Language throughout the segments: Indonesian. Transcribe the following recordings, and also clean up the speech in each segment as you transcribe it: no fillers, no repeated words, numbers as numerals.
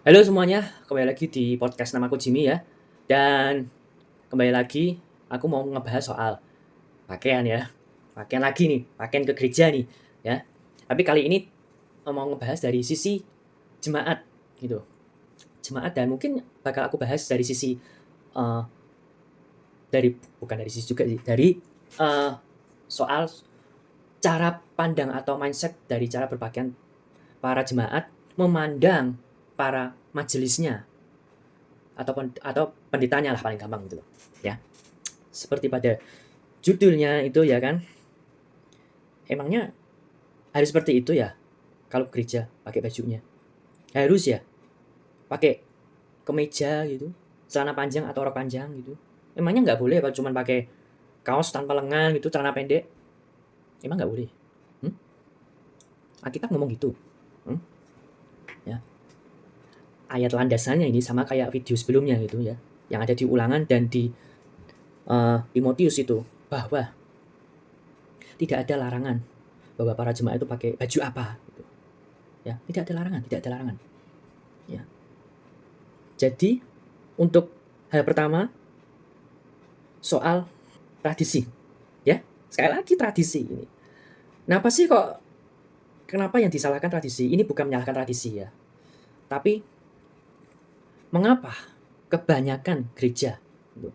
Halo semuanya, kembali lagi di podcast namaku Jimmy ya. Dan kembali lagi aku mau ngebahas soal pakaian ya. Pakaian lagi nih, pakaian ke gereja nih ya. Tapi kali ini mau ngebahas dari sisi jemaat gitu. Jemaat dan mungkin bakal aku bahas dari sisi eh, dari bukan dari sisi juga sih, dari eh, soal cara pandang atau mindset dari cara berpakaian para jemaat memandang para majelisnya atau pendetanya lah paling gampang gitu loh ya. Seperti pada judulnya itu ya kan, emangnya harus seperti itu ya kalau gereja pakai bajunya? Harus ya pakai kemeja gitu, celana panjang atau rok panjang gitu? Emangnya nggak boleh apa cuman pakai kaos tanpa lengan gitu, celana pendek? Emang nggak boleh? Hmm? Alkitab ngomong gitu. Hmm? Ya. Ayat landasannya ini sama kayak video sebelumnya gitu ya, yang ada di Ulangan dan di Timotius itu, bahwa tidak ada larangan bahwa para jemaat itu pakai baju apa gitu. Ya, tidak ada larangan, tidak ada larangan. Ya. Jadi untuk hal pertama soal tradisi, ya. Sekali lagi tradisi ini. Kenapa yang disalahkan tradisi? Ini bukan menyalahkan tradisi ya. Tapi mengapa kebanyakan gereja gitu,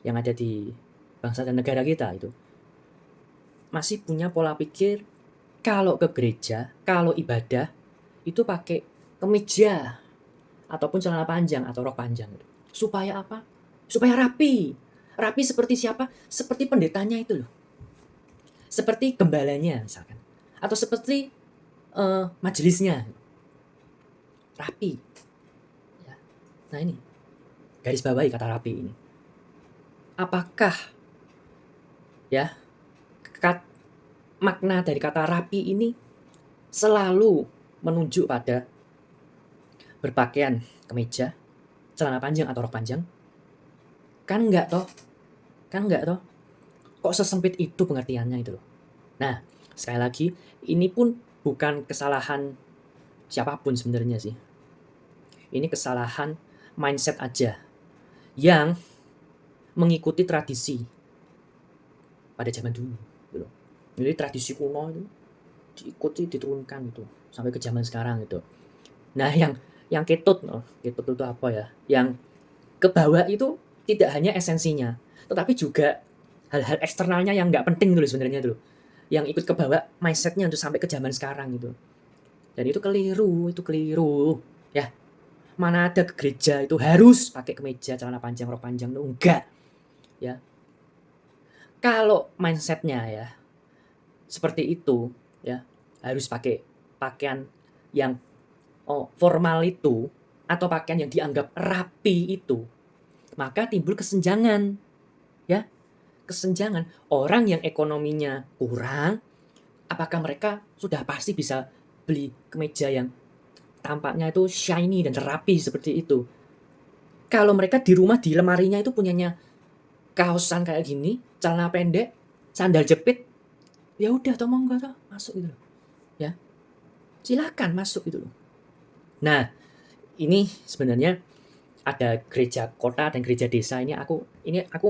yang ada di bangsa dan negara kita itu masih punya pola pikir kalau ke gereja, kalau ibadah itu pakai kemeja ataupun celana panjang atau rok panjang gitu. Supaya apa? Supaya rapi. Rapi seperti siapa? Seperti pendetanya itu loh. Seperti gembalanya misalkan. Atau seperti majelisnya. Rapi. Ya. Nah ini, garis bawahi kata rapi ini. Apakah ya kat, makna dari kata rapi ini selalu menunjuk pada berpakaian kemeja, celana panjang atau rok panjang? Kan enggak toh? Kan enggak toh? Kok sesempit itu pengertiannya itu loh. Nah, sekali lagi, ini pun bukan kesalahan siapapun sebenarnya sih. Ini kesalahan mindset aja yang mengikuti tradisi pada zaman dulu gitu. Jadi tradisi kuno itu diikuti, diturunkan itu sampai ke zaman sekarang gitu. Nah, yang ketut, ketut itu apa ya? Yang ke bawah itu tidak hanya esensinya, tetapi juga hal-hal eksternalnya yang nggak penting dulu sebenarnya dulu. Yang ikut ke bawah mindsetnya untuk sampai ke zaman sekarang gitu. Dan itu keliru ya. Mana ada ke gereja itu harus pakai kemeja, celana panjang, rok panjang tuh enggak ya. Kalau mindsetnya ya seperti itu ya, harus pakai pakaian yang formal itu atau pakaian yang dianggap rapi itu, maka timbul kesenjangan ya. Kesenjangan orang yang ekonominya kurang, apakah mereka sudah pasti bisa beli kemeja yang tampaknya itu shiny dan rapi seperti itu? Kalau mereka di rumah di lemarinya itu punyanya kaosan kayak gini, celana pendek, sandal jepit, ya udah toh monggo toh masuk gitu loh. Ya, silakan masuk gitu loh. Nah, ini sebenarnya ada gereja kota dan gereja desa. Ini aku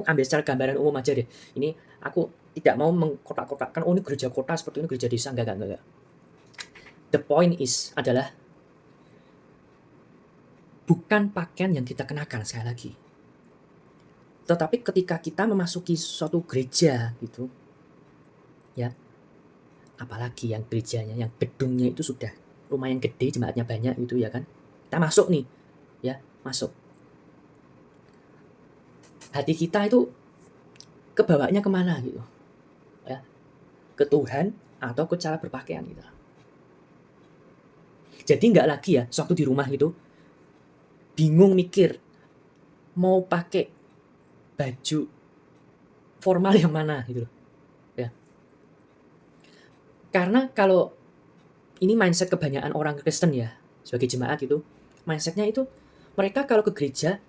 ambil secara gambaran umum aja deh. Ini aku tidak mau mengkotak-kotakkan, oh ini gereja kota seperti ini gereja desa, enggak. The point is adalah bukan pakaian yang kita kenakan sekali lagi. Tetapi ketika kita memasuki suatu gereja gitu, ya, apalagi yang gerejanya, yang gedungnya itu sudah lumayan gede, jemaatnya banyak gitu ya kan. Kita masuk nih, ya, masuk. Hati kita itu kebawanya kemana gitu, ya, ke Tuhan atau ke cara berpakaian gitu. Jadi nggak lagi ya, sewaktu di rumah gitu, bingung mikir mau pakai baju formal yang mana gitu loh, ya. Karena kalau ini mindset kebanyakan orang Kristen ya, sebagai jemaat itu, mindsetnya itu mereka kalau ke gereja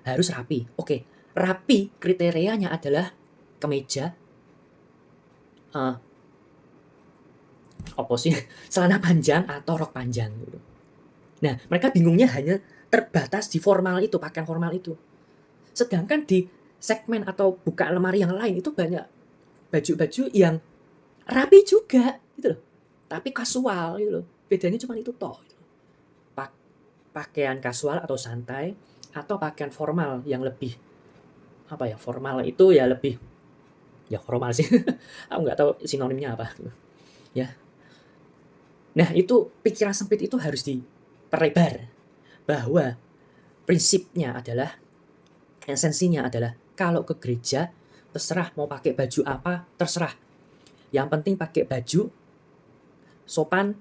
harus rapi. Oke, rapi kriterianya adalah kemeja, uh, apa sih, celana panjang atau rok panjang gitu. Nah, mereka bingungnya hanya terbatas di formal itu, pakaian formal itu. Sedangkan di segmen atau buka lemari yang lain itu banyak baju-baju yang rapi juga gitu loh. Tapi kasual gitu loh. Bedanya cuma itu toh. Gitu. Pakaian kasual atau santai atau pakaian formal yang lebih apa ya? Formal itu ya lebih ya formal sih. Aku nggak tahu sinonimnya apa. Ya. Nah, itu pikiran sempit itu harus diperlebar bahwa prinsipnya adalah esensinya adalah kalau ke gereja terserah mau pakai baju apa, terserah. Yang penting pakai baju sopan.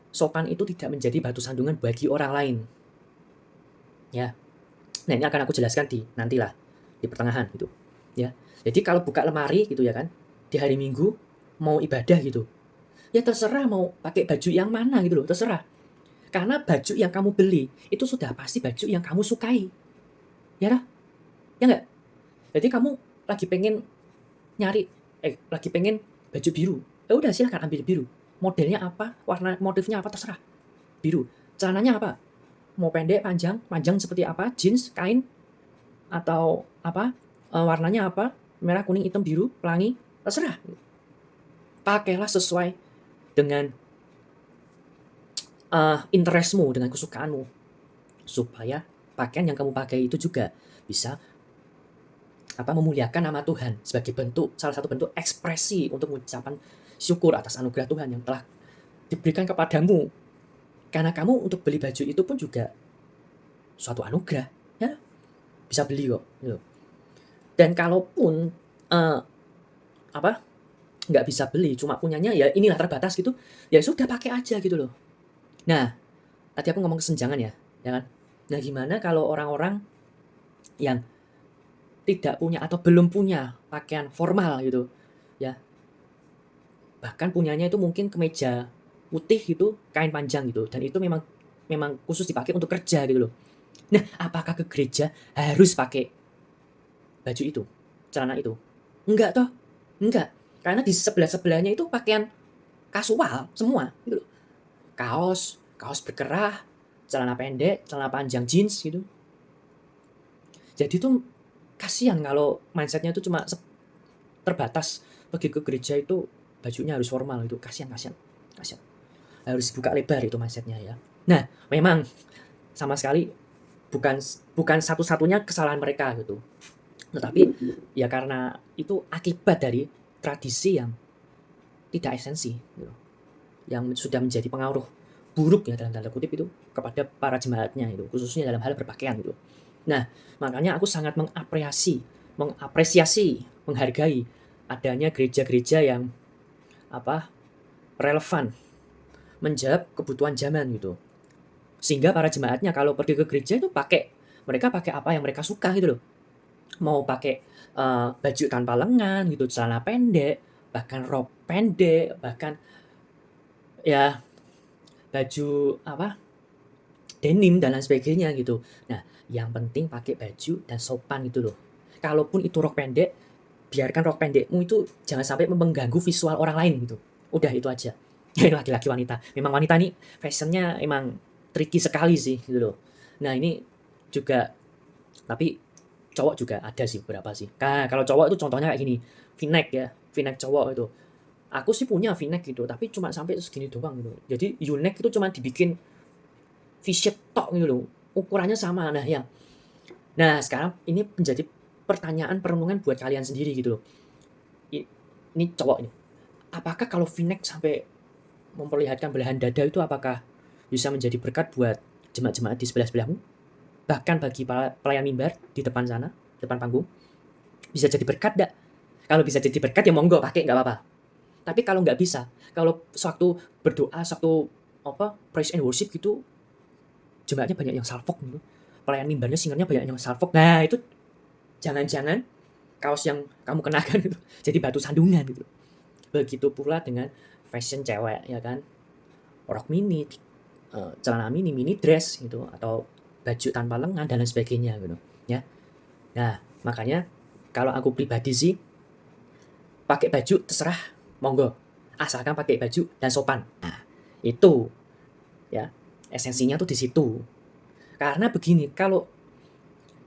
Sopan itu tidak menjadi batu sandungan bagi orang lain. Ya. Nah, ini akan aku jelaskan nantilah di pertengahan gitu. Ya. Jadi kalau buka lemari gitu ya kan, di hari Minggu mau ibadah gitu. Ya terserah mau pakai baju yang mana gitu loh, terserah. Karena baju yang kamu beli itu sudah pasti baju yang kamu sukai. Ya lah? Ya enggak? Jadi kamu lagi pengen lagi pengen baju biru. Ya udah silahkan ambil biru. Modelnya apa, warna motifnya apa terserah. Biru. Celananya apa? Mau pendek, panjang, panjang seperti apa, jeans, kain, atau apa, warnanya apa, merah, kuning, hitam, biru, pelangi, terserah. Pakailah sesuai dengan interestmu, dengan kesukaanmu. Supaya pakaian yang kamu pakai itu juga bisa memuliakan nama Tuhan sebagai salah satu bentuk ekspresi untuk mengucapkan syukur atas anugerah Tuhan yang telah diberikan kepadamu. Karena kamu untuk beli baju itu pun juga suatu anugerah, ya bisa beli kok. Gitu. Dan kalaupun nggak bisa beli, cuma punyanya ya inilah terbatas gitu, ya sudah pakai aja gitu loh. Nah, tadi aku ngomong kesenjangan ya kan? Nah, gimana kalau orang-orang yang tidak punya atau belum punya pakaian formal gitu, ya. Bahkan punyanya itu mungkin kemeja putih gitu, kain panjang gitu, dan itu memang khusus dipakai untuk kerja gitu loh. Nah, apakah ke gereja harus pakai baju itu, celana itu? Enggak toh, enggak. Karena di sebelah-sebelahnya itu pakaian kasual semua gitu loh. Kaos berkerah, celana pendek, celana panjang jeans gitu. Jadi tuh kasihan kalau mindsetnya itu cuma terbatas pergi ke gereja itu bajunya harus formal itu, kasihan. Harus buka lebar itu mindsetnya ya. Nah, memang sama sekali bukan satu-satunya kesalahan mereka gitu. Tetapi ya karena itu akibat dari tradisi yang tidak esensi gitu. Yang sudah menjadi pengaruh buruk ya dalam tanda kutip itu kepada para jemaatnya itu, khususnya dalam hal berpakaian gitu. Nah, makanya aku sangat mengapresiasi, menghargai adanya gereja-gereja yang relevan, menjawab kebutuhan zaman gitu. Sehingga para jemaatnya kalau pergi ke gereja itu mereka pakai apa yang mereka suka gitu loh. Mau pakai baju tanpa lengan gitu, celana pendek, bahkan rok pendek, bahkan ya baju denim dan lain sebagainya gitu. Nah, yang penting pakai baju dan sopan gitu loh. Kalaupun itu rok pendek, biarkan rok pendekmu itu jangan sampai mengganggu visual orang lain gitu. Udah itu aja. Laki-laki wanita. Memang wanita nih fashionnya emang tricky sekali sih gitu loh. Nah, ini juga tapi cowok juga ada sih beberapa sih. Kalau cowok itu contohnya kayak gini, V-neck ya, V-neck cowok itu. Aku sih punya V-neck gitu, tapi cuma sampai segini doang gitu. Jadi U-neck itu cuma dibikin V-shape tok gitu loh. Ukurannya sama. Nah, sekarang ini menjadi pertanyaan perenungan buat kalian sendiri gitu loh. Ini cowok ini. Apakah kalau V-neck sampai memperlihatkan belahan dada itu apakah bisa menjadi berkat buat jemaat-jemaat di sebelah-sebelahmu? Bahkan bagi pelayan mimbar di depan sana, depan panggung, bisa jadi berkat enggak? Kalau bisa jadi berkat ya monggo pakai enggak apa-apa. Tapi kalau nggak bisa, kalau sewaktu berdoa, sewaktu praise and worship gitu, jemaatnya banyak yang salfok gitu. Pelayan mimbarnya singernya banyak yang salfok. Nah, itu jangan-jangan kaos yang kamu kenakan itu jadi batu sandungan gitu. Begitu pula dengan fashion cewek ya kan. Rok mini, celana mini dress gitu atau baju tanpa lengan dan lain sebagainya gitu ya. Nah, makanya kalau aku pribadi sih pakai baju terserah monggo, asalkan pakai baju dan sopan. Nah, itu ya. Esensinya tuh di situ. Karena begini, kalau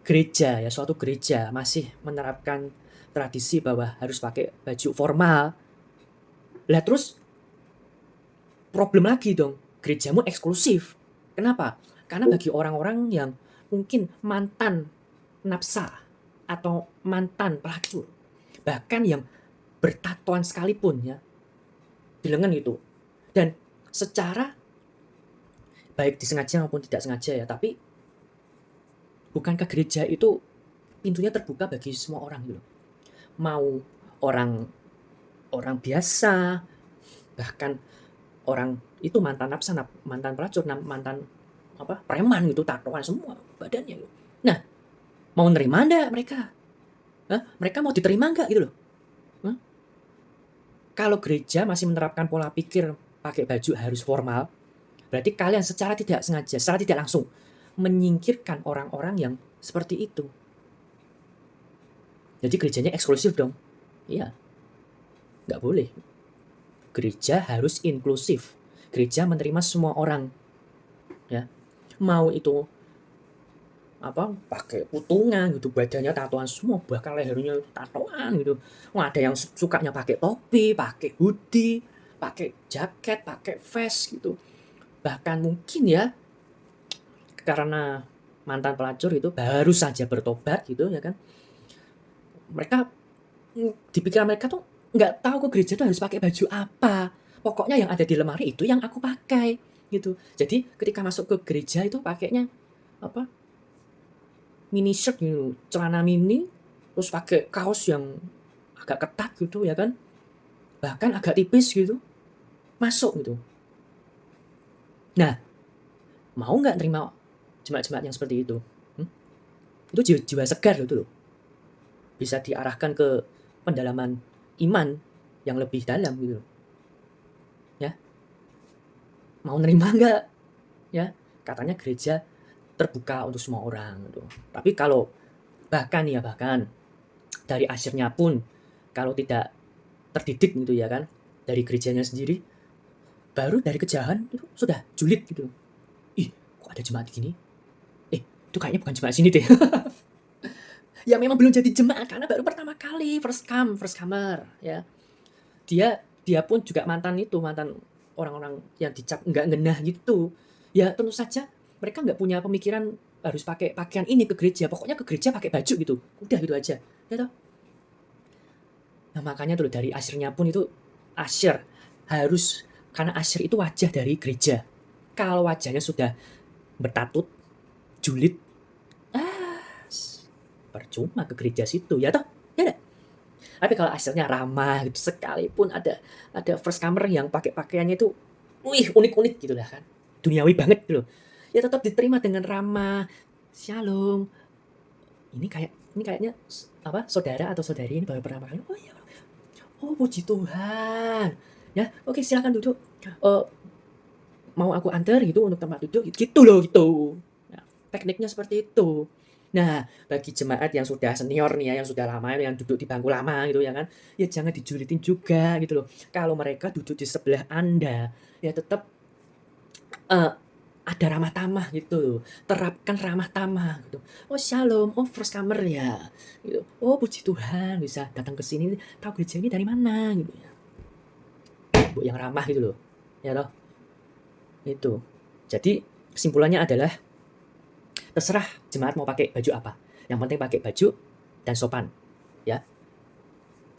gereja ya, suatu gereja masih menerapkan tradisi bahwa harus pakai baju formal, lah terus problem lagi dong, gerejamu eksklusif. Kenapa? Karena bagi orang-orang yang mungkin mantan napsa atau mantan pelacur, bahkan yang bertatoan sekalipun ya, di lengan itu. Dan secara baik disengaja maupun tidak sengaja ya, tapi bukankah gereja itu pintunya terbuka bagi semua orang gitu. Mau orang orang biasa, bahkan orang itu mantan napsa, mantan pelacur, mantan preman gitu, tatoan semua badannya gitu. Nah, mau nerima enggak mereka? Hah? Mereka mau diterima enggak gitu loh? Hah? Kalau gereja masih menerapkan pola pikir pakai baju harus formal, berarti kalian secara tidak sengaja, secara tidak langsung menyingkirkan orang-orang yang seperti itu. Jadi gerejanya eksklusif dong. Iya, nggak boleh. Gereja harus inklusif. Gereja menerima semua orang. Ya, mau itu pakai putungan gitu, badannya tatoan semua, bahkan lehernya tatoan gitu. Wah, ada yang sukanya pakai topi, pakai hoodie, pakai jaket, pakai vest gitu. Bahkan mungkin ya karena mantan pelacur itu baru saja bertobat gitu ya kan. Mereka di pikiran mereka tuh nggak tahu ke gereja tuh harus pakai baju apa. Pokoknya yang ada di lemari itu yang aku pakai gitu. Jadi ketika masuk ke gereja itu pakainya apa? Mini shirt gitu, celana mini, terus pakai kaos yang agak ketat gitu ya kan. Bahkan agak tipis gitu. Masuk gitu. Nah, mau nggak terima jemaat-jemaat yang seperti itu? Itu jiwa segar gitu loh. Bisa diarahkan ke pendalaman iman yang lebih dalam gitu loh. Ya, mau nerima nggak? Ya, katanya gereja terbuka untuk semua orang gitu. Tapi kalau bahkan dari asyirnya pun kalau tidak terdidik gitu ya kan, dari gerejanya sendiri, baru dari kejauhan itu sudah julid gitu. Ih, kok ada jemaat gini? Itu kayaknya bukan jemaat sini deh. Ya memang belum jadi jemaat karena baru pertama kali, first come, first comer ya. Dia pun juga mantan orang-orang yang dicap nggak ngenah gitu. Ya tentu saja mereka nggak punya pemikiran harus pakai pakaian ini ke gereja. Pokoknya ke gereja pakai baju gitu. Udah gitu aja. Ya toh? Nah makanya tuh dari asyirnya pun itu asyir harus, karena asyir itu wajah dari gereja. Kalau wajahnya sudah bertatut, julid, ah, percuma ke gereja situ ya toh? Ya. Tapi kalau asalnya ramah gitu, sekalipun ada first comer yang pakai pakaiannya itu, wih unik-unik gitu lah kan, duniawi banget gitu loh. Ya tetap diterima dengan ramah, "Shalom, ini kayaknya saudara atau saudari ini baru pertama kali." "Oh iya, oh puji Tuhan, ya oke silakan duduk, mau aku antar gitu untuk tempat duduk?" Gitu loh gitu. Nah, tekniknya seperti itu. Nah, bagi jemaat yang sudah senior nih ya, yang sudah lama, yang duduk di bangku lama gitu ya kan, ya jangan dijulitin juga gitu loh. Kalau mereka duduk di sebelah Anda, ya tetap, eee, ada ramah tamah gitu loh, terapkan ramah tamah gitu. "Oh shalom, oh first comer ya?" Gitu. "Oh puji Tuhan bisa datang ke sini, tahu gereja ini dari mana?" Gitu ya. Yang ramah gitu loh, ya toh? Itu. Jadi kesimpulannya adalah terserah jemaat mau pakai baju apa, yang penting pakai baju dan sopan, ya.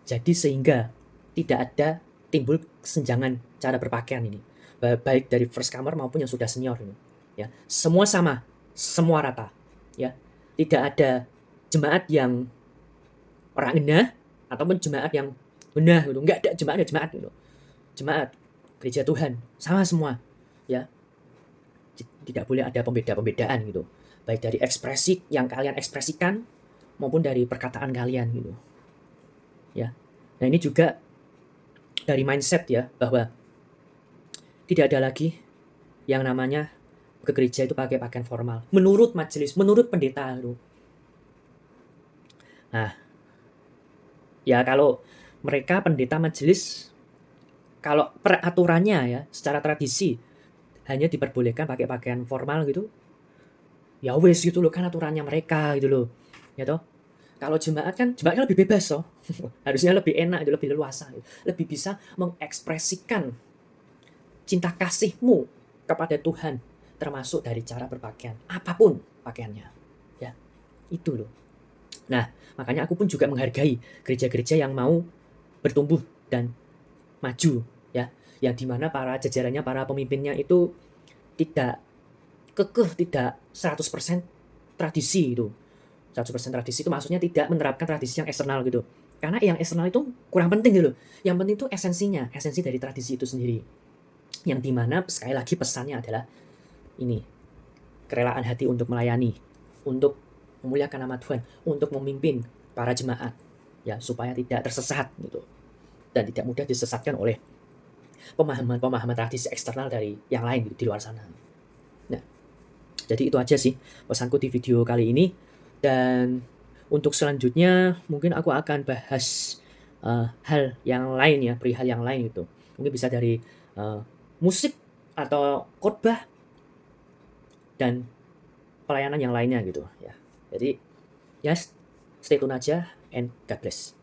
Jadi sehingga tidak ada timbul kesenjangan cara berpakaian ini, baik dari first comer maupun yang sudah senior ini, ya. Semua sama, semua rata, ya. Tidak ada jemaat yang orang ngena ataupun jemaat yang ngena gitu, nggak ada jemaat gitu. Jemaat gereja Tuhan sama semua, ya. Tidak boleh ada pembeda-pembedaan gitu, baik dari ekspresi yang kalian ekspresikan maupun dari perkataan kalian gitu, ya. Nah ini juga dari mindset ya, bahwa tidak ada lagi yang namanya ke gereja itu pakai pakaian formal. Menurut majelis, menurut pendeta gitu. Nah, ya kalau mereka pendeta majelis, kalau peraturannya ya, secara tradisi hanya diperbolehkan pakai pakaian formal gitu, ya wes gitu loh, kan aturannya mereka gitu loh, ya toh. Kalau jemaat kan lebih bebas toh. Harusnya lebih enak itu, lebih leluasa gitu. Lebih bisa mengekspresikan cinta kasihmu kepada Tuhan, termasuk dari cara berpakaian, apapun pakaiannya. Ya, itu loh. Nah, makanya aku pun juga menghargai gereja-gereja yang mau bertumbuh dan maju, ya. Yang dimana para jajarannya, para pemimpinnya itu tidak kekeh, tidak 100% tradisi itu. 100% tradisi itu maksudnya tidak menerapkan tradisi yang eksternal gitu. Karena yang eksternal itu kurang penting gitu. Yang penting itu esensinya, esensi dari tradisi itu sendiri. Yang dimana sekali lagi pesannya adalah ini, kerelaan hati untuk melayani, untuk memuliakan nama Tuhan, untuk memimpin para jemaat, ya supaya tidak tersesat gitu, dan tidak mudah disesatkan oleh pemahaman-pemahaman tradisi eksternal dari yang lain gitu, di luar sana. Nah, jadi itu aja sih pesanku di video kali ini. Dan untuk selanjutnya mungkin aku akan bahas hal yang lain ya, perihal yang lain gitu. Mungkin bisa dari musik atau khotbah dan pelayanan yang lainnya gitu ya. Jadi ya, stay tune aja and God bless.